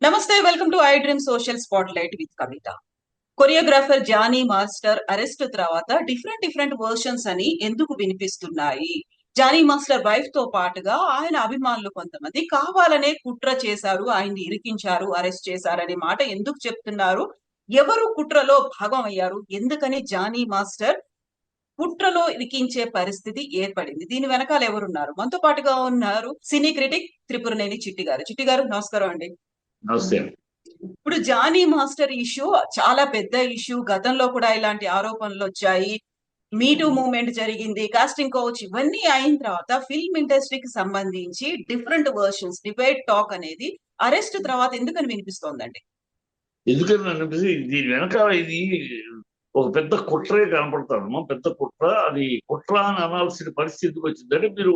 నమస్తే, welcome to I dream social spotlight with Kavitha. Choreographer Jani master arrest తర్వాత different versions అని ఎందుకు వినిపిస్తున్నాయి? జానీ మాస్టర్ వైఫ్ తో పాటుగా ఆయన అభిమానులు కొంతమంది కావాలనే కుట్ర చేశారు, ఆయన్ని ఇరికించారు, అరెస్ట్ చేశారనే మాట ఎందుకు చెప్తున్నారు? ఎవరు కుట్రలో భాగం అయ్యారు? ఎందుకని జానీ మాస్టర్ కుట్రలో ఇరికించే పరిస్థితి ఏర్పడింది? దీని వెనకాల ఎవరున్నారు? మనతో పాటుగా ఉన్నారు సినీ క్రిటిక్ త్రిపురనేని చిట్టి గారు. చిట్టి గారు, నమస్కారం అండి. నమస్తే. ఇప్పుడు జానీ మాస్టర్ ఇష్యూ చాలా పెద్ద ఇష్యూ. గతంలో కూడా ఇలాంటి ఆరోపణలు వచ్చాయి. మీటూ మూవ్మెంట్ జరిగింది, కాస్టింగ్ కౌచ్ ఇవన్నీ అయిన తర్వాత ఫిల్మ్ ఇండస్ట్రీకి సంబంధించి డిఫరెంట్ వర్షన్స్, డిబేట్ టాక్ అనేది అరెస్ట్ తర్వాత ఎందుకని వినిపిస్తోందండి? ఎందుకని అనిపిస్తుంది దీని వెనకాల ఇది ఒక పెద్ద కుట్రే కనపడతాను. పెద్ద కుట్ర. అది కుట్ర అని అనాల్సిన పరిస్థితికి వచ్చిందంటే మీరు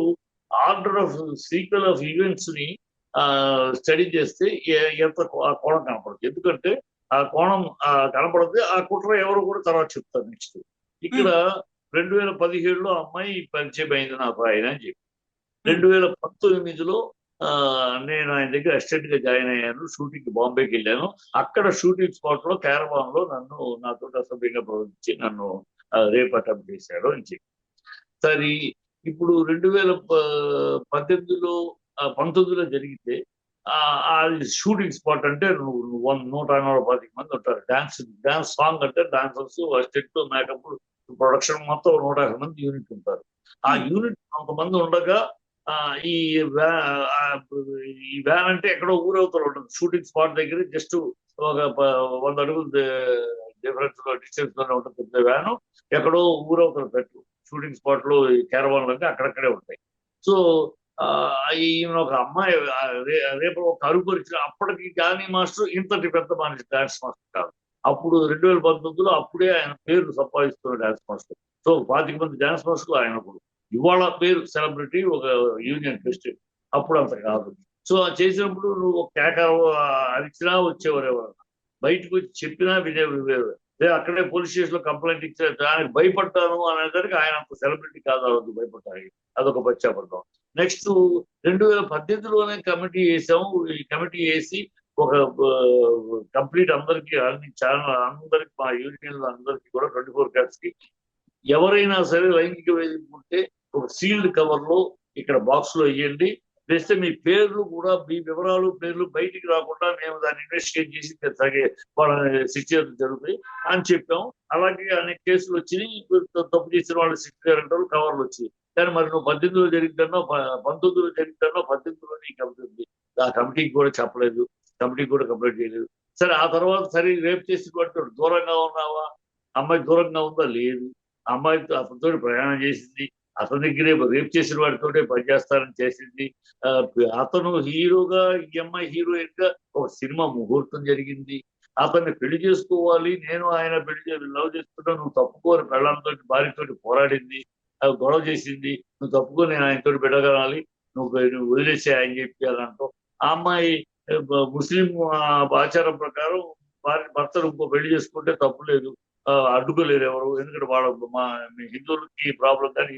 order of sequel of events ని స్టడీ చేస్తే ఎంత ఆ కోణం కనపడుతుంది. ఎందుకంటే ఆ కోణం కనపడితే ఆ కుట్ర ఎవరు కూడా తర్వాత చెప్తారు. నెక్స్ట్ ఇక్కడ 2017లో అమ్మాయి పరిచయం అయింది నాకు ఆయన అని చెప్పి, 2019లో నేను ఆయన దగ్గర అసిస్టెంట్ గా జాయిన్ అయ్యాను. షూటింగ్ బాంబేకి వెళ్ళాను. అక్కడ షూటింగ్ స్పాట్ లో క్యారవాన్ లో నన్ను నాతో అసభ్యంగా ప్రవర్తించి నన్ను రేప్ అటెంప్ట్ చేశాడు అని చెప్పి. సరే, ఇప్పుడు 2019లో జరిగితే అది షూటింగ్ స్పాట్ అంటే 125 మంది ఉంటారు. డాన్స్ సాంగ్ అంటే డాన్సర్స్, అసిస్టెంట్, మేకప్, ప్రొడక్షన్ మొత్తం 150 మంది యూనిట్ ఉంటారు. ఆ యూనిట్ కొంతమంది ఉండగా ఈ వ్యాన్ అంటే ఎక్కడో ఊరవుతూ ఉంటుంది. షూటింగ్ స్పాట్ దగ్గర జస్ట్ ఒక 100 అడుగులు డిఫరెన్స్ లో డిస్టెన్స్ లోనే ఉంటుంది పెద్ద వ్యాను. ఎక్కడో ఊరవుతారు పెట్టు. షూటింగ్ స్పాట్ లో క్యారవాన్లు అంటే అక్కడక్కడే ఉంటాయి. సో ఈమె ఒక అమ్మాయి రేపు ఒక అరుపు వచ్చిన అప్పటికి జానీ మాస్టర్ ఇంతటి పెద్ద మనిషి డాన్స్ మాస్టర్ కాదు. అప్పుడు 2019లో అప్పుడే ఆయన పేరు సంపాదిస్తున్న డాన్స్ మాస్టర్. సో 25 మంది డాన్స్ మాస్టర్లు ఆయన కూడా ఇవాళ పేరు సెలబ్రిటీ, ఒక యూనియన్ ప్రెసిడెంట్. అప్పుడు అంత కాదు. సో చేసినప్పుడు నువ్వు ఒక కేక అరిచినా వచ్చేవారు ఎవరన్నా, బయటకు వచ్చి చెప్పినా వినేవారు. అక్కడే పోలీస్ స్టేషన్ లో కంప్లైంట్ ఇచ్చారు. దానికి భయపడ్డాను అనేసరికి ఆయన అంత సెలబ్రిటీ కాదు, అదొక భయపడ్డానికి. అదొక పశ్చాపడతాం. నెక్స్ట్ 2018లోనే కమిటీ వేసాము. ఈ కమిటీ వేసి ఒక కంప్లీట్ అందరికి, అన్ని ఛానల్ అందరికి, మా యూనియన్లు అందరికి కూడా 24 క్యాట్స్ కి ఎవరైనా సరే లైంగిక వేధింపు ఉంటే ఒక సీల్డ్ కవర్ లో ఇక్కడ బాక్స్ లో వేయండి. వేస్తే మీ పేర్లు కూడా, మీ వివరాలు, పేర్లు బయటికి రాకుండా మేము దాన్ని ఇన్వెస్టిగేట్ చేసి వాళ్ళని శిక్ష జరుగుతాయి అని చెప్పాము. అలాగే అనేక కేసులు వచ్చినాయి. తప్పు చేసిన వాళ్ళు శిక్ష జరుగుతారు, కవర్లు వచ్చాయి. కానీ మరి నువ్వు 18లో జరిగిందన్నో, 19లో జరిగిందన్నో, 18లో నీకు అవుతుంది. ఆ కమిటీకి కూడా చెప్పలేదు, కమిటీకి కూడా కంప్లైంట్ చేయలేదు. సరే, ఆ తర్వాత సరే రేపు చేసి వాడు దూరంగా ఉన్నావా, అమ్మాయి దూరంగా ఉందా? లేదు. అమ్మాయితో అతనితో ప్రయాణం చేసింది, అతని దగ్గరే రేప్ చేసిన వాడితో పనిచేస్తారని చేసింది. అతను హీరోగా, ఈ అమ్మాయి హీరోయిన్ గా ఒక సినిమా ముహూర్తం జరిగింది. అతన్ని పెళ్లి చేసుకోవాలి, నేను ఆయన లవ్ చేస్తున్నా, నువ్వు తప్పుకోని పెళ్ళంతో భార్యతోటి పోరాడింది, గొడవ చేసింది. నువ్వు తప్పుకొని నేను ఆయనతో బిడ్డగలాలి, నువ్వు వదిలేసే ఆయన చెప్పి అంటావు. ఆ అమ్మాయి ముస్లిం ఆచారం ప్రకారం భర్తను ఇంకో పెళ్లి చేసుకుంటే తప్పు లేదు, అడ్డుకోలేరు ఎవరు. ఎందుకంటే వాళ్ళ మా హిందువులకి ప్రాబ్లం, కానీ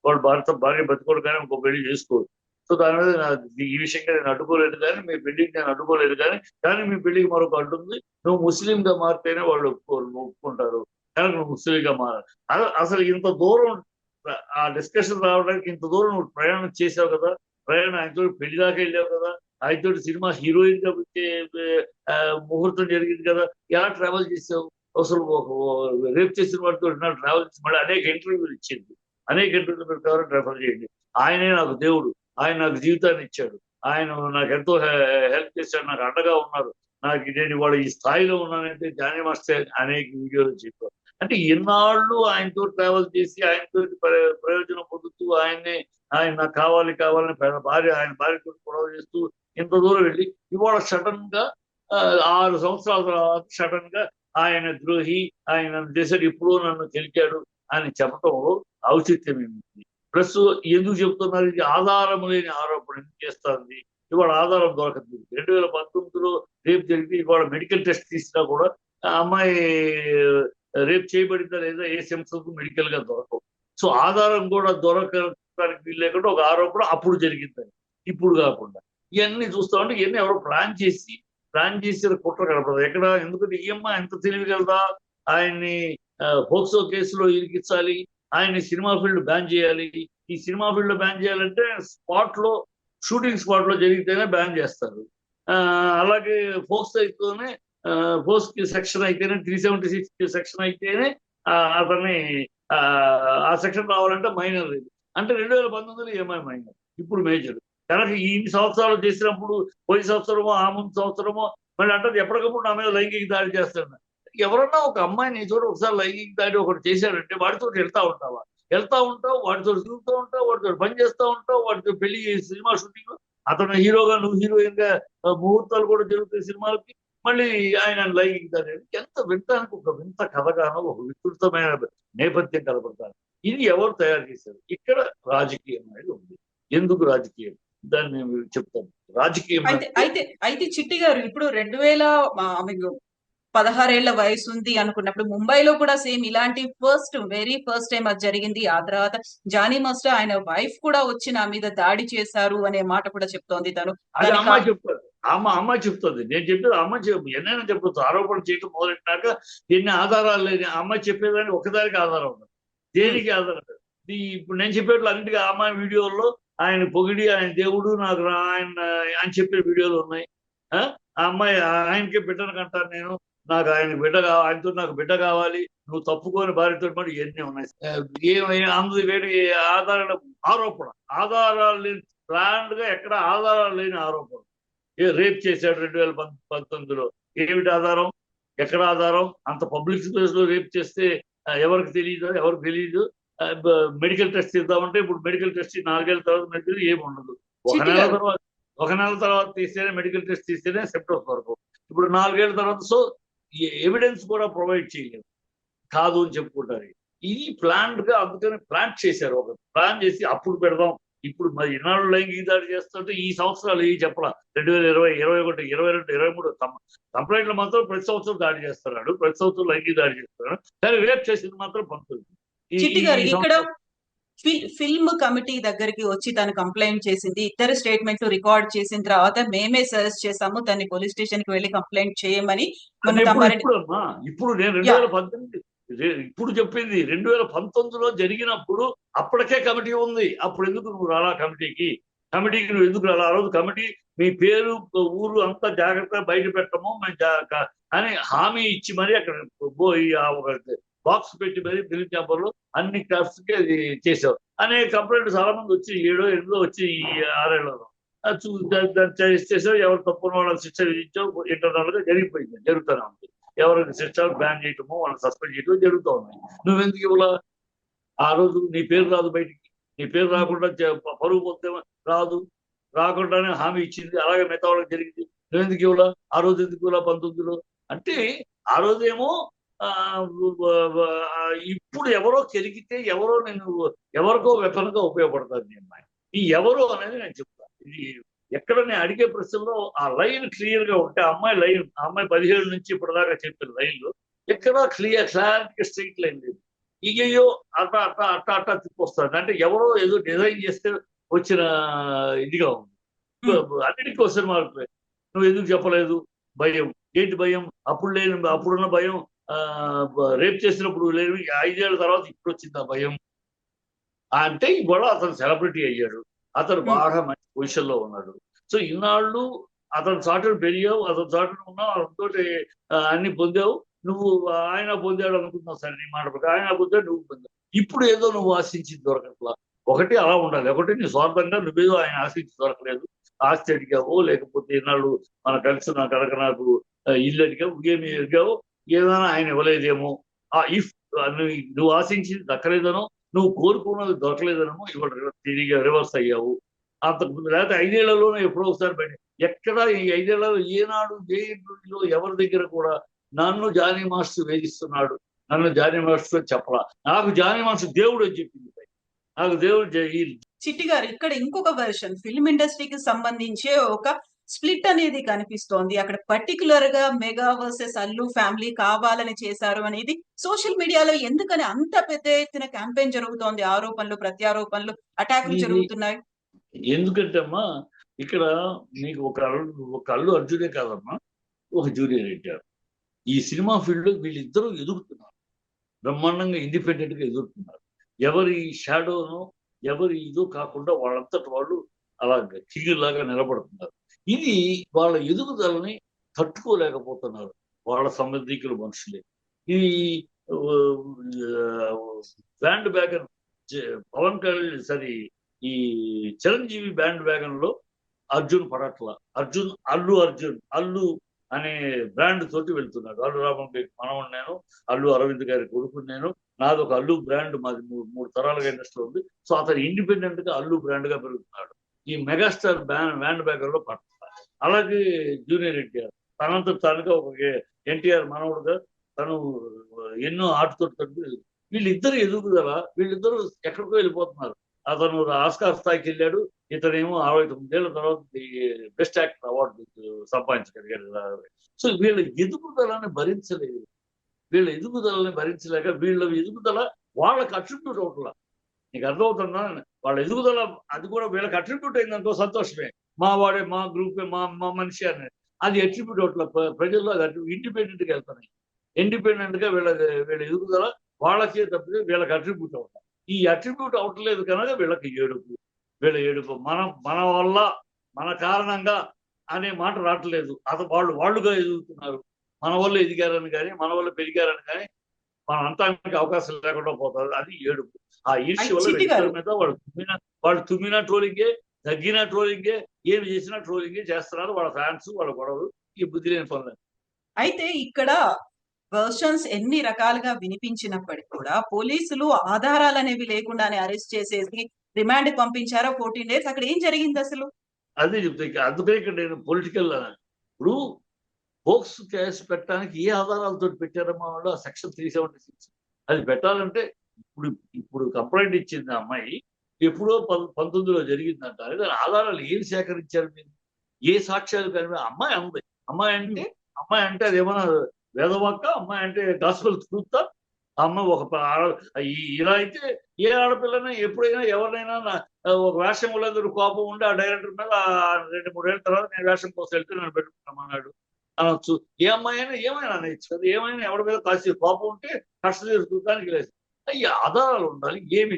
వాళ్ళు భార్య బతుకోడు కానీ ఇంకో పెళ్లి చేసుకోరు. సో దాని మీద ఈ విషయంగా నేను అడ్డుకోలేదు, కానీ మీ పెళ్లికి నేను అడ్డుకోలేదు, కానీ మీ పెళ్లికి మరొక అడ్డుంది. నువ్వు ముస్లింగా మారితేనే వాళ్ళు ఒప్పుకుంటారు, కానీ నువ్వు ముస్లింగా మారాలి. అసలు ఇంత దూరం ఆ డిస్కషన్ రావడానికి ఇంత దూరం నువ్వు ప్రయాణం చేసావు కదా, ప్రయాణం ఆయనతో పెళ్లి దాకా వెళ్ళావు కదా, ఆయనతో సినిమా హీరోయిన్ గా ముహూర్తం జరిగింది కదా, ఎలా ట్రావెల్ చేసావు? అసలు రేప్ చేసిన వాడితో ట్రావెల్ చేసి మళ్ళీ అనేక ఇంటర్వ్యూలు ఇచ్చింది. అనేక ఇంటర్వ్యూలు ప్రకారం రెఫర్ చేయండి. ఆయనే నాకు దేవుడు, ఆయన నాకు జీవితాన్ని ఇచ్చాడు, ఆయన నాకు ఎంతో హెల్ప్ చేశాడు, నాకు అండగా ఉన్నారు, నాకు నేను ఇవాళ ఈ స్థాయిలో ఉన్నానంటే జానీ మాస్టర్ అనేక వీడియోలు చెప్పారు. అంటే ఎన్నాళ్ళు ఆయనతో ట్రావెల్ చేసి ఆయనతో ప్రయోజనం పొందుతూ ఆయన నాకు కావాలని ఆయన భార్యతో గొడవ చేస్తూ ఇంత దూరం వెళ్ళి ఇవాళ సడన్ గా 6 సంవత్సరాల తర్వాత సడన్ గా ఆయన ద్రోహి, ఆయన చేశాడు, ఇప్పుడు నన్ను గెలిచాడు అని చెప్పటంలో ఔచిత్యం ఏమిటి? ప్లస్ ఎందుకు చెప్తున్నారు? ఇది ఆధారం లేని ఆరోపణ ఎందుకు చేస్తుంది? ఇవాళ ఆధారం దొరకదు. 2019లో రేపు జరిగితే ఇవాళ మెడికల్ టెస్ట్ తీసినా కూడా అమ్మాయి రేపు చేయబడిందా లేదా ఏ సెన్సెస్ మెడికల్ గా దొరకవు. సో ఆధారం కూడా చెప్పడానికి వీలు లేకుండా ఒక ఆరోపణ అప్పుడు జరిగిందని, ఇప్పుడు కాకుండా. ఇవన్నీ చూస్తా ఉంటే ఇవన్నీ ఎవరో ప్లాన్ చేసి కుట్ర కనపడదు ఎక్కడ. ఎందుకంటే ఈ అమ్మాయి ఎంత తెలివిగలదా, ఆయన్ని పోక్సో కేసులో ఇరికించాలి, ఆయన్ని సినిమా ఫీల్డ్ బ్యాన్ చేయాలి. ఈ సినిమా ఫీల్డ్ లో బ్యాన్ చేయాలంటే షూటింగ్ స్పాట్ లో జరిగితేనే బ్యాన్ చేస్తారు. అలాగే ఫోక్స్ అయితేనే ఫోక్స్ సెక్షన్ అయితేనే 376 సెక్షన్ అయితేనే అతన్ని ఆ సెక్షన్ రావాలంటే మైనర్ లేదు. అంటే 2019లో ఏమై మైనర్, ఇప్పుడు మేజర్. కనుక ఇన్ని సంవత్సరాలు చేసినప్పుడు పోయిన సంవత్సరమో ఆ ముందు సంవత్సరమో మళ్ళీ అంటే ఎప్పటికప్పుడు నా మీద లైంగిక దాడి చేస్తాడు. ఎవరన్నా ఒక అమ్మాయిని చోట ఒకసారి లైంగిక దాడి ఒకటి చేశాడంటే వాడితో వెళ్తా ఉంటావు, వాడితో తిరుగుతూ ఉంటావు, వాడితో పని చేస్తూ ఉంటావు, వాడితో పెళ్లి సినిమా షూటింగ్, అతను హీరోగా నువ్వు హీరోయిన్ గా ముహూర్తాలు కూడా జరుగుతాయి సినిమాలకి. మళ్ళీ ఆయన లైంగిక దాడి ఎంత వింటానికి ఒక వింత కథగానో ఒక విస్తృతమైన నేపథ్యం కనబడతాను. ఇది ఎవరు తయారు చేశారు? ఇక్కడ రాజకీయం అనేది ఉంది. ఎందుకు రాజకీయం? దాన్ని నేను చెప్తాను. రాజకీయం అయితే చిట్టి గారు ఇప్పుడు 16 వయసు ఉంది అనుకున్నప్పుడు ముంబైలో కూడా సేమ్ ఇలాంటి వెరీ ఫస్ట్ టైం అది జరిగింది. ఆ తర్వాత జానీ మాస్టర్ ఆయన వైఫ్ కూడా వచ్చి నా మీద దాడి చేశారు అనే మాట కూడా చెప్తోంది తను. అది అమ్మాయి చెప్తారు, అమ్మాయి చెప్తుంది. నేను చెప్పేది అమ్మాయి ఎన్నైనా చెప్పొచ్చు. ఆరోపణ చేయటం మొదలెట్టినాక ఎన్ని ఆధారాలు లేని అమ్మాయి చెప్పేదాన్ని ఒకదానికి ఆధారం ఉండదు, దేనికి ఆధారం లేదు. ఇప్పుడు నేను చెప్పేట్లు అన్నిటికీ అమ్మాయి వీడియోల్లో ఆయన పొగిడి ఆయన దేవుడు నాకు ఆయన చెప్పే వీడియోలు ఉన్నాయి. ఆ అమ్మాయి ఆయనకే బిడ్డను కంటాను నేను, నాకు ఆయనతో నాకు బిడ్డ కావాలి, నువ్వు తప్పుకొని భార్యతో పాటు ఇవన్నీ ఉన్నాయి. అందుకు వేడి ఆధారాలు లేని ప్లాన్ గా ఎక్కడ ఆధారాలు లేని ఆరోపణ. రేప్ చేశాడు 2019లో, ఏమిటి ఆధారం? ఎక్కడ ఆధారం? అంత పబ్లిక్ ప్లేస్ లో రేప్ చేస్తే ఎవరికి తెలియదు. మెడికల్ టెస్ట్ చేద్దామంటే ఇప్పుడు మెడికల్ టెస్ట్ 4 ఏళ్ళ తర్వాత మెడికల్ ఏమి ఉండదు. ఒక నెల తర్వాత తీస్తేనే మెడికల్ టెస్ట్ తీస్తేనే సెప్టెంబర్ వరకు. ఇప్పుడు 4 ఏళ్ళ తర్వాత సో ఎవిడెన్స్ కూడా ప్రొవైడ్ చేయలేదు, కాదు అని చెప్పుకుంటారు. ఇది ప్లాన్ గా, అందుకని ప్లాన్ చేశారు. ఒక ప్లాన్ చేసి అప్పుడు పెడదాం. ఇప్పుడు మరి ఇన్నాళ్ళు లైంగిక దాడి చేస్తుంటే ఈ సంవత్సరాలు ఈ చెప్పలా 2020, 2021, 2022, 2023 కంప్లైంట్లు మాత్రం ప్రతి సంవత్సరం దాడి చేస్తున్నాడు, ప్రతి సంవత్సరం లైంగిక దాడి చేస్తున్నాడు. కానీ రేప్ చేసింది మాత్రం పంపుతుంది. చిట్టి గారు ఇక్కడ ఫిల్మ్ కమిటీ దగ్గరికి వచ్చి తను కంప్లైంట్ చేసింది. ఇద్దరు స్టేట్మెంట్లు రికార్డ్ చేసిన తర్వాత మేమే సజెస్ట్ చేసాము తన్ని పోలీస్ స్టేషన్ కి వెళ్ళి కంప్లైంట్ చేయమని. ఇప్పుడు నేను 2018 ఇప్పుడు చెప్పింది 2019లో జరిగినప్పుడు అప్పటికే కమిటీ ఉంది. అప్పుడు ఎందుకు నువ్వు రాలా కమిటీకి నువ్వు ఎందుకు రాలా? ఆ రోజు కమిటీ మీ పేరు ఊరు అంతా జాగ్రత్తగా బయట పెట్టము అని హామీ ఇచ్చి మరి అక్కడ బాక్స్ పెట్టి మరి ఫిలిం ఛాంబర్లో అన్ని క్లాస్ కి అది చేసావు అనే కంప్లైంట్ చాలా మంది వచ్చి 7 or 8 వచ్చి ఈ 6 ఏళ్లలో చేసావు. ఎవరు తప్పున వాళ్ళని శిక్ష విధించావు. ఇంటర్నల్ గా జరుగుతూనే ఉంది. ఎవరికి శిక్ష బ్యాన్ చేయటమో వాళ్ళని సస్పెండ్ చేయటమో జరుగుతూ ఉన్నాయి. నువ్వెందుకు ఇవ్వలా? ఆ రోజు నీ పేరు రాదు బయటికి, నీ పేరు రాకుండా పరుగు పోతే రాకుండానే హామీ ఇచ్చింది. అలాగే మిగతా వాళ్ళకి జరిగింది. నువ్వెందుకు ఇవ్వలా? ఆ రోజు ఎందుకు ఇవ్వలా 19లో? అంటే ఆ రోజేమో ఇప్పుడు ఎవరో కెరిగితే ఎవరికో వెపన్గా ఉపయోగపడుతుంది ఈ అమ్మాయి. ఈ ఎవరు అనేది నేను చెప్తాను. ఇది ఎక్కడ నేను అడిగే ప్రశ్నలో ఆ లైన్ క్లియర్ గా ఉంటే అమ్మాయి 17 నుంచి ఇప్పటిదాకా చెప్పిన లైన్లో ఎక్కడా క్లారిటీ స్ట్రైట్ లైన్ లేదు. ఇగయ్యో అట్ట తిప్పొస్తుంది. అంటే ఎవరో ఏదో డిజైన్ చేస్తే వచ్చిన ఇదిగా ఉంది. అన్నిటికీ క్వశ్చన్ మార్క్. నువ్వు ఎందుకు చెప్పలేదు? భయం. ఏంటి భయం? అప్పుడున్న భయం రేప్ చేసినప్పుడు లేదు, 5 ఏళ్ల తర్వాత ఇప్పుడు వచ్చింది ఆ భయం. అంటే ఇవాళ అతను సెలబ్రిటీ అయ్యాడు, అతను బాగా మంచి పొజిషన్ లో ఉన్నాడు. సో ఇన్నాళ్ళు అతను చాటును పెరిగావు, అతను చాటును ఉన్నావు, అతనితో అన్ని పొందావు. నువ్వు ఆయన పొందాడు అనుకుంటున్నావు. సరే, నీ మాట ప్రకారం ఆయన పొందాడు, నువ్వు పొందావు. ఇప్పుడు ఏదో నువ్వు ఆశించింది దొరకట్లా. ఒకటి అలా ఉండాలి, ఒకటి నీ స్వార్థంగా నువ్వేదో ఆయన ఆశించి దొరకలేదు, ఆస్తి అడిగావు, లేకపోతే ఇన్నాళ్ళు మన కలిసి నాకు ఇల్లు అడిగావు, ఏమి అడిగావు, ఏదైనా ఆయన ఇవ్వలేదేమో. ఇఫ్ నువ్వు ఆశించింది దక్కలేదనో, నువ్వు కోరుకున్నది దొరకలేదనో ఇవాళ తిరిగి రివర్స్ అయ్యావు. అంతకుముందు లేకపోతే 5 ఏళ్లలోనే ఎప్పుడో ఒకసారి బయట. ఎక్కడ ఈ 5 ఏళ్లలో ఏనాడు ఏ ఇంట్లో ఎవరి దగ్గర కూడా నన్ను జానీ మాస్టర్ వేధిస్తున్నాడు, నన్ను జానీ మాస్టర్ చెప్పలా, నాకు జానీ మాస్టర్ దేవుడు అని చెప్పింది. నాకు దేవుడు. చిట్టి గారు ఇక్కడ ఇంకొక వెర్షన్, ఫిల్మ్ ఇండస్ట్రీకి సంబంధించే ఒక స్ప్లిట్ అనేది కనిపిస్తోంది. అక్కడ పర్టిక్యులర్ గా మెగా వర్సెస్ అల్లు ఫ్యామిలీ కావాలని చేశారు అనేది సోషల్ మీడియాలో ఎందుకని అంత పెద్ద ఎత్తున క్యాంపెయిన్ జరుగుతోంది? ఆరోపణలు, ప్రత్యారోపణలు, అటాకులు ఇది జరుగుతున్నాయి. ఎందుకంటే అమ్మా, ఇక్కడ నీకు ఒక అల్లు అర్జునే కాదమ్మా, ఒక జూనియర్ ఎన్టీఆర్. ఈ సినిమా ఫీల్డ్ లో వీళ్ళిద్దరూ ఎదుగుతున్నారు, బ్రహ్మాండంగా ఇండిపెండెంట్ గా ఎదుగుతున్నారు. ఎవరి షాడోను ఎవరి ఇదో కాకుండా వాళ్ళంతటి వాళ్ళు అలా కింగిలాగా నిలబడుతున్నారు. ఇది వాళ్ళ ఎదుగుదలని తట్టుకోలేకపోతున్నారు వాళ్ళ సంబంధికుల మనుషులే. ఇది బ్యాండ్ బ్యాగన్ పవన్ కళ్యాణ్ సరి ఈ చిరంజీవి బ్యాండ్ వ్యాగన్ లో అర్జున్ పడట్ల. అల్లు అనే బ్రాండ్ తోటి వెళ్తున్నాడు. అల్లు రామలింగ మనవడు నేను, అల్లు అరవింద్ గారి కొడుకు నేను, నాది ఒక అల్లు బ్రాండ్, మాది మూడు తరాలుగా ఇండస్ట్రీ ఉంది. సో అతను ఇండిపెండెంట్ గా అల్లు బ్రాండ్ గా పెరుగుతున్నాడు. ఈ మెగాస్టార్ బ్యాండ్ బ్యాగర్ లో పట్ల. అలాగే జూనియర్ ఎన్టీఆర్ తనంత తానుగా ఒక ఎన్టీఆర్ మనవడుగా తను ఎన్నో ఆటతో వీళ్ళిద్దరు ఎదుగుదల, వీళ్ళిద్దరూ ఎక్కడికో వెళ్ళిపోతున్నారు. అతను ఆస్కార్ స్థాయికి వెళ్ళాడు, ఇతనేమో 69 ఏళ్ల తర్వాత బెస్ట్ యాక్టర్ అవార్డు సంపాదించగలిగాడు. సో వీళ్ళ ఎదుగుదలని భరించలేదు. వీళ్ళ ఎదుగుదల వాళ్ళకి అట్రిబ్యూట్ అవుట్లా. నీకు అర్థమవుతుందా? వాళ్ళ ఎదుగుదల అది కూడా వీళ్ళకి అట్రిబ్యూట్ అయిందనుకో సంతోషమే, మా వాడే, మా గ్రూపే, మా మా మనిషి అనేది అది అట్రిబ్యూట్ అవుట్లా. ప్రజల్లో అది ఇండిపెండెంట్ గా వెళ్తున్నాయి. ఇండిపెండెంట్ గా వీళ్ళ ఎదుగుదల వాళ్ళకే తప్పితే వీళ్ళకి అట్రిబ్యూట్ అవుతాయి. ఈ అట్రిబ్యూట్ అవట్లేదు కనుక వీళ్ళకి ఏడుపు మన వల్ల, మన కారణంగా అనే మాట రావట్లేదు. వాళ్ళుగా ఎదుగుతున్నారు. మన వల్ల ఎదిగారని కానీ, మన వల్ల పెరిగారని కానీ మన అంతానికి అవకాశం లేకుండా పోతుంది. అది ఏడుపు. ఆ ఈర్ష్య వల్ల వీళ్ళ మీద వాళ్ళు తుమ్మినా ట్రోలింగే, తగ్గిన ట్రోలింగే, ఏమి చేసినా ట్రోలింగే చేస్తున్నారు. వాళ్ళ ఫ్యాన్స్, వాళ్ళ గొడవలు, ఈ బుద్ధి లేని పనులు. అయితే ఇక్కడ వర్షన్స్ ఎన్ని రకాలుగా వినిపించినప్పటికీ కూడా పోలీసులు ఆధారాలనేవి లేకుండానే అరెస్ట్ చేసేసి రిమాండ్ పంపించారా 14 days? అక్కడ ఏం జరిగింది అసలు? అదే చెప్తే అందుకే ఇక్కడ నేను పొలిటికల్ ఇప్పుడు పోక్స్ కేసు పెట్టడానికి ఏ ఆధారాలతో పెట్టారమ్మా వాళ్ళు? ఆ సెక్షన్ 376 అది పెట్టాలంటే ఇప్పుడు కంప్లైంట్ ఇచ్చింది ఆ అమ్మాయి ఎప్పుడో 19లో జరిగిందంటారు. దాని ఆధారాలు ఏమి సేకరించారు మీరు? ఏ సాక్ష్యాలు కానీ అమ్మాయి అంటే అదేమన్నా వేదవాక్క? అమ్మాయి అంటే గాస్పెల్ ట్రూత్? అమ్మ ఇలా అయితే ఏ ఆడపిల్లైనా ఎప్పుడైనా ఎవరినైనా ఒక వేషం వాళ్ళందరూ కోపం ఉండి ఆ డైరెక్టర్ మీద 2-3 ఏళ్ళ తర్వాత నేను వేషం కోసం వెళ్తే నన్ను పెట్టుకున్నామన్నాడు అనొచ్చు. ఏ అమ్మాయి అయినా ఏమైనా అనొచ్చు కదా. ఏమైనా ఎవరి మీద కాసి కోపం ఉంటే కష్టం తీర్చుకోవడానికి లేదు. ఈ ఆధారాలు ఉండాలి. ఏమి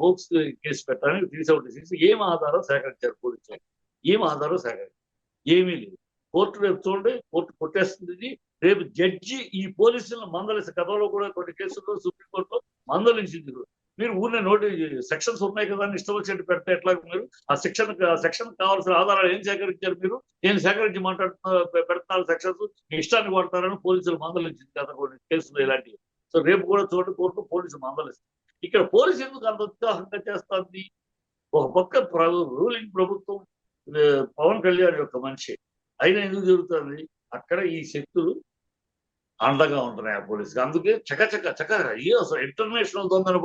బోక్స్ కేసు పెట్టడానికి 376 ఏం ఆధారం సేకరించారు పోలీసులు? ఏం ఆధారం సేకరించారు? ఏమీ లేదు. కోర్టు రేపు చూడండి, కోర్టు కొట్టేస్తుంది. రేపు జడ్జి ఈ పోలీసులను మందలిసి, గతంలో కూడా కొన్ని కేసుల్లో సుప్రీంకోర్టులో మందలించింది. మీరు ఊరినే సెక్షన్స్ ఉన్నాయి కదా అని ఇష్టం వచ్చినట్టు పెడితే ఎట్లా? మీరు ఆ సెక్షన్ కావాల్సిన ఆధారాలు ఏం సేకరించారు? మీరు ఏం సేకరించి పెడుతున్నారు? సెక్షన్స్ ఇష్టాన్ని కొడతారని పోలీసులు మందలించింది కదా కొన్ని కేసులు ఇలాంటివి. సో రేపు కూడా చూడండి, కోర్టు పోలీసులు మందలిస్తుంది. ఇక్కడ పోలీసు ఎందుకు అంత ఉత్సాహంగా చేస్తుంది? ఒక పక్క రూలింగ్ ప్రభుత్వం పవన్ కళ్యాణ్ యొక్క మనిషి అయినా ఎందుకు జరుగుతుంది? అక్కడ ఈ శక్తులు అండగా ఉంటున్నాయి ఆ పోలీసుకి. అందుకే చక్క అసలు ఇంటర్నేషనల్ దొంగను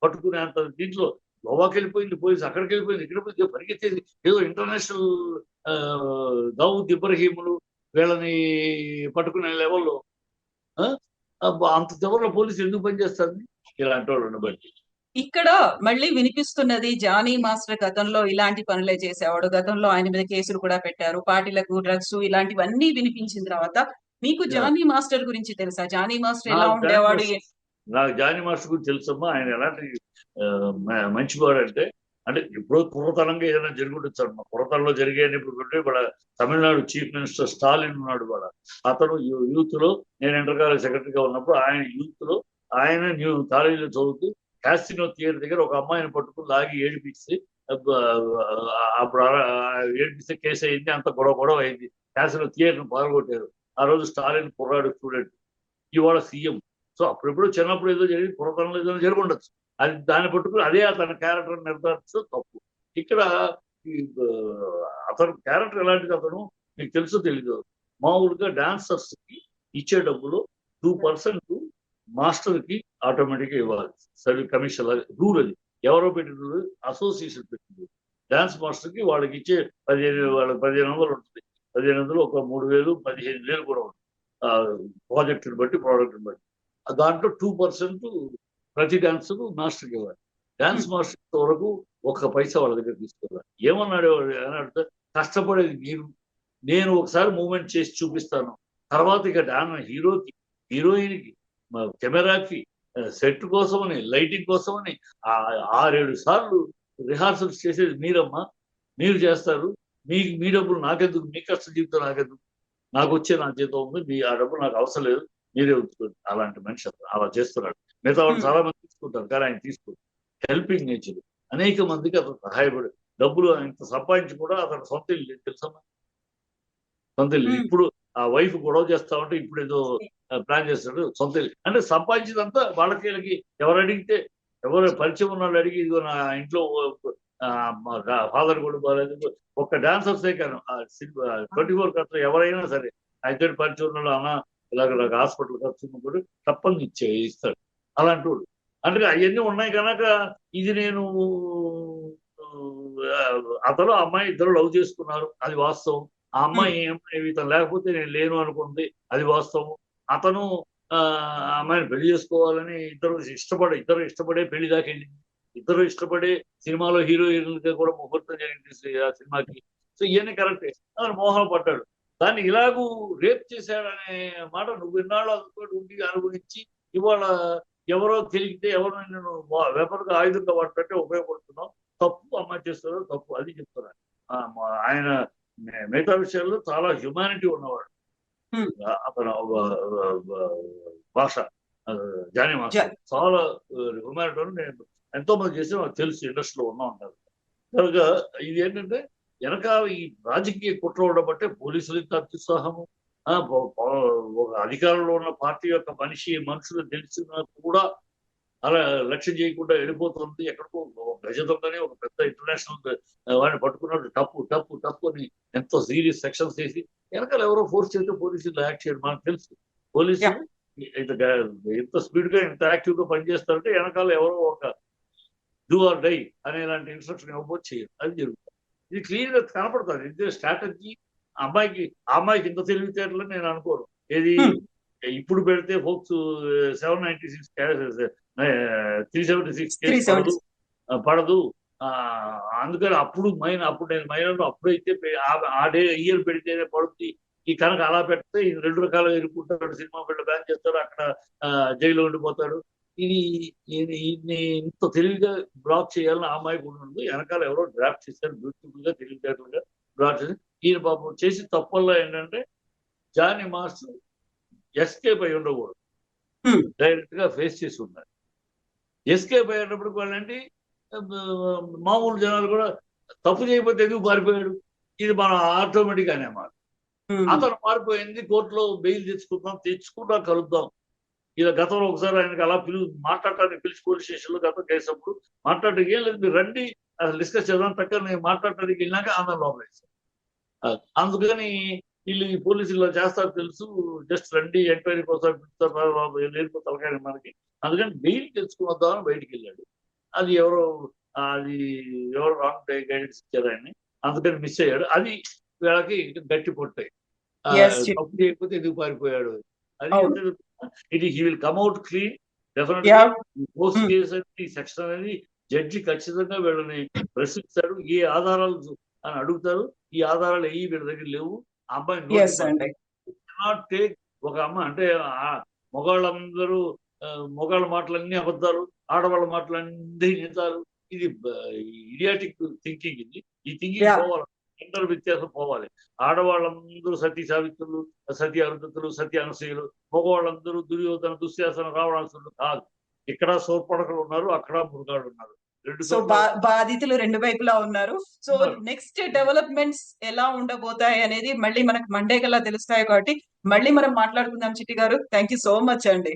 పట్టుకునేంత దీంట్లో గోవాకి వెళ్ళిపోయింది పోలీసు, అక్కడికి వెళ్ళిపోయింది, ఇక్కడ పోయి పరిగెత్తేది ఏదో ఇంటర్నేషనల్ దావూద్ ఇబ్రహీములు వీళ్ళని పట్టుకునే లెవెల్లో అంత చివరిలో పోలీసు ఎందుకు పనిచేస్తుంది? ఇలాంటి వాళ్ళు బట్టి. ఇక్కడ మళ్ళీ వినిపిస్తున్నది జానీ మాస్టర్ గతంలో ఇలాంటి పనులే చేసేవాడు, గతంలో ఆయన మీద కేసులు కూడా పెట్టారు, పార్టీలకు డ్రగ్స్ ఇలాంటివన్నీ వినిపించిన తర్వాత మీకు జానీ మాస్టర్ గురించి తెలుసా? జానీ మాస్టర్ ఎలా ఉండేవాడు? నాకు జానీ మాస్టర్ గురించి తెలుసమ్మా. ఆయన ఎలాంటి మంచివాడు అంటే ఎప్పుడో పూర్వతనంగా ఏదైనా జరుగుండొచ్చు. మా పూర్వతనంలో జరిగేది ఇప్పుడు తమిళనాడు చీఫ్ మినిస్టర్ స్టాలిన్ ఉన్నాడు కూడా. అతను యూత్ లో, నేను ఇంటర్ కాలేజ్ సెక్రటరీగా ఉన్నప్పుడు ఆయన యూత్ లో ఆయన కాలేజీలో చదువుతూ క్యాసినో థియేటర్ దగ్గర ఒక అమ్మాయిని పట్టుకుని లాగి ఏడిపిస్తే అప్పుడు ఏడిపిస్తే కేసు అయింది. అంత గొడవ అయింది. క్యాసినో థియేటర్ని పాల్గొట్టారు. ఆ రోజు స్టాలిన్ కుర్రాడు స్టూడెంట్, ఇవాళ సీఎం. సో అప్పుడెప్పుడు చిన్నప్పుడు ఏదో జరిగి పూర్వతనంలో ఏదో జరుగుండొచ్చు. అది దాన్ని పట్టుకుని అదే అతని క్యారెక్టర్ నిర్ధారించడం తప్పు. ఇక్కడ అతను క్యారెక్టర్ ఎలాంటిది అతను మీకు తెలుసో తెలీదు. మామూలుగా డాన్సర్స్ కి ఇచ్చే డబ్బులో 2% మాస్టర్ కి ఆటోమేటిక్ గా ఇవ్వాలి. సర్వీస్ కమిషన్ రూల్ అది ఎవరో పెట్టిన అసోసియేషన్ పెట్టింది. డాన్స్ మాస్టర్ కి వాళ్ళకి ఇచ్చే 1500 ఉంటుంది. 1500 ఒక 3000, 15,000 కూడా ఉంటుంది. ప్రాజెక్టుని బట్టి, ప్రోడక్ట్ని బట్టి. దాంట్లో 2% ప్రతి డాన్స్ మాస్టర్కి ఇవ్వాలి. డాన్స్ మాస్టర్ వరకు ఒక్క పైసా వాళ్ళ దగ్గర తీసుకోవాలి. ఏమన్నాడు అని అడిగితే, కష్టపడేది మీరు, నేను ఒకసారి మూమెంట్ చేసి చూపిస్తాను, తర్వాత ఇక హీరోకి, హీరోయిన్కి, కెమెరాకి, సెట్ కోసమని, లైటింగ్ కోసమని 6-7 సార్లు రిహార్సల్స్ చేసేది మీరమ్మా, మీరు చేస్తారు, మీ డబ్బులు నాకెందుకు, మీ కష్ట జీవితం నాకెందుకు, నాకు వచ్చే నా జీతం ఉంది, ఆ డబ్బులు నాకు అవసరం లేదు, మీరే ఉంచుకోండి. అలాంటి మనిషి అలా చేస్తున్నాడు. మిగతా వాళ్ళు చాలా మంది తీసుకుంటారు, కానీ ఆయన తీసుకోండి. హెల్పింగ్ నేచర్, అనేక మందికి అతను సహాయపడి, డబ్బులు ఇంత సంపాదించి కూడా అతను సొంత ఇల్లు తెలుసమ్మా, సొంత ఇల్లు. ఇప్పుడు ఆ వైఫ్ గొడవ చేస్తా ఉంటే ఇప్పుడు ఏదో ప్లాన్ చేస్తాడు సొంత ఇల్లు. అంటే సంపాదించిందంతా వాళ్ళకి ఎవరు అడిగితే, ఎవరు పరిచయం ఉన్న వాళ్ళు అడిగి, ఇదిగో నా ఇంట్లో ఫాదర్ కూడా బాగాలేదు, ఒక్క డాన్సర్సే కానీ 24 ఖర్చు ఎవరైనా సరే అయితే పరిచయం ఉన్న వాళ్ళు, అన్న ఇలాగ నాకు హాస్పిటల్ ఖర్చు కూడా తప్పని ఇస్తాడు. అలాంటి వాడు. అంటే అవన్నీ ఉన్నాయి కనుక ఇది నేను అతను అమ్మాయి ఇద్దరు లవ్ చేసుకున్నారు, అది వాస్తవం. ఆ అమ్మాయి ఇతను లేకపోతే నేను లేను అనుకుంది, అది వాస్తవం. అతను ఆ అమ్మాయిని పెళ్లి చేసుకోవాలని ఇద్దరు ఇష్టపడే పెళ్లి దాకా వెళ్ళింది. ఇద్దరు ఇష్టపడే సినిమాలో హీరోయిన్గా కూడా ముహూర్తం జరిగింది ఆ సినిమాకి. సో ఇవన్నీ కరెక్టే. అతను మోహన పడ్డాడు. దాన్ని ఇలాగూ రేప్ చేశాడనే మాట నువ్వు ఇన్నాళ్ళు అందుకోటి ఉండి అనుభవించి, ఇవాళ ఎవరో తెలిగితే ఎవరో నేను వెపన్గా ఆయుధంగా వాడుతుంటే ఉపయోగపడుతున్నావు, తప్పు అమ్మాయి చేస్తున్నారు, తప్పు, అది చెప్తున్నాను. ఆయన మిగతా విషయాల్లో చాలా హ్యుమానిటీ ఉన్నవాడు. అతను భాష జానీ మాస్టర్ చాలా హ్యుమానిటీ. నేను ఎంతో మంది చేసి నాకు తెలుసు, ఇండస్ట్రీలో ఉన్నా ఉంటారు కనుక. ఇది ఏంటంటే వెనక ఈ రాజకీయ కుట్ర ఉండబట్టే పోలీసులు ఇంత అత్యుత్సాహము, ఒక అధికారంలో ఉన్న పార్టీ యొక్క మనుషులు తెలిసిన కూడా అలా లక్ష్యం చేయకుండా వెళ్ళిపోతుంది. ఎక్కడికో గజదొంగనే ఒక పెద్ద ఇంటర్నేషనల్ వాడిని పట్టుకున్నట్టు టప్పు అని ఎంతో సీరియస్ సెక్షన్స్ చేసి వెనకాల ఎవరో ఫోర్స్ చేస్తే పోలీసులు యాక్ట్ చేయడం మనకు తెలుసు. పోలీసులు ఎంత స్పీడ్ గా, ఎంత యాక్టివ్ గా పనిచేస్తారంటే వెనకాల ఎవరో ఒక డూ ఆర్ డై అనేలాంటి ఇన్స్ట్రక్షన్ ఇవ్వబోతు చేయరు, అది జరుగుతుంది. ఇది క్లియర్ గా కనపడుతుంది. ఇది స్ట్రాటజీ. అమ్మాయికి ఇంత తెలివితేటలని నేను అనుకోను. ఏది ఇప్పుడు పెడితే ఫోక్స్ 796 376 కేసు పడదు. అందుకని అప్పుడు నేను మైనర్ అప్పుడైతే ఇయర్ పెడితేనే పడుతుంది. ఈ కనుక అలా పెడితే ఇది 2 రకాలుగా ఇరుక్కుంటాడు, సినిమా బిడ్డ బ్యాన్ చేస్తాడు, అక్కడ జైల్లో ఉండిపోతాడు. ఇది ఇంత తెలివిగా బ్లాక్ చేయాలని ఆ అమ్మాయికి ఉండదు. వెనకాల ఎవరో డ్రాఫ్ట్ చేశారు, బ్యూటిఫుల్ గా తెలివితేటలుగా డ్రాఫ్ట్ చేసి ఈయన పాపం చేసి తప్పల్లో ఏంటంటే జానీ మాస్టర్ ఎస్కేప్ అయి ఉండకూడదు, డైరెక్ట్ గా ఫేస్ చేసి ఉన్నారు. ఎస్కేప్ అయ్యేటప్పుడు వాళ్ళంటే మామూలు జనాలు కూడా తప్పు చేయకపోతే ఎందుకు పారిపోయాడు, ఇది మన ఆటోమేటిక్ అనే మాట. అతను పారిపోయింది, కోర్టులో బెయిల్ తెచ్చుకుంటా కలుద్దాం. ఇలా గతంలో ఒకసారి ఆయనకి అలా మాట్లాడటానికి పిలిచి పోలీస్ స్టేషన్ లో గతం కేసప్పుడు మాట్లాడటానికి ఏం లేదు, మీరు రండి అసలు డిస్కస్ చేద్దాం, తక్కువ నేను మాట్లాడటానికి వెళ్ళినాక అందరం లోపలేస్తారు. అందుకని వీళ్ళు ఈ పోలీసులు ఇలా చేస్తారు తెలుసు, జస్ట్ రండి ఎంక్వైరీ కోసం పిలుస్తారు మనకి. అందుకని బెయిల్ తెచ్చుకున్నదామని బయటికి వెళ్ళాడు. అది ఎవరో రాంగ్ గైడెన్స్ ఇచ్చారు ఆయన్ని, అందుకని మిస్ అయ్యాడు. అది వీళ్ళకి గట్టి పొట్టాయి. తప్పు చేయకపోతే ఎందుకు పారిపోయాడు అది. ఇది he will come out clean డెఫినెట్గా. పోస్ట్ కేసు అనేది సెక్షన్ అనేది జడ్జి ఖచ్చితంగా వీళ్ళని ప్రశ్నిస్తాడు. ఏ ఆధారాలు అని అడుగుతారు, ఈ ఆధారాలు ఏవి వీళ్ళ దగ్గర లేవు. ఆ అమ్మాయి నాట్ టేక్ ఒక అమ్మ అంటే మగవాళ్ళ మాటలన్నీ అబద్ధాలు, ఆడవాళ్ళ మాటలన్నీ నిజాలు. ఇది ఇడియాటిక్ థింకింగ్. ఈ థింకింగ్ పోవాలి, జెండర్ వ్యత్యాసం పోవాలి. ఆడవాళ్ళందరూ సతీ సావిత్రులు, సతీ అరుంధతులు, సతీ అనసూయలు, మగవాళ్ళందరూ దుర్యోధన, దుశ్శాసన, రావణాసురులు కాదు. ఇక్కడ సోర్పడకలు ఉన్నారు, అక్కడ మృగాళ్ళు ఉన్నారు. సో బాధితులు 2 వైపులా ఉన్నారు. సో నెక్స్ట్ డెవలప్మెంట్స్ ఎలా ఉండబోతాయి అనేది మళ్ళీ మనకు మండే కల్లా తెలుస్తాయి కాబట్టి మళ్ళీ మనం మాట్లాడుకుందాం చిట్టి గారు. థ్యాంక్ యూ సో మచ్ అండి.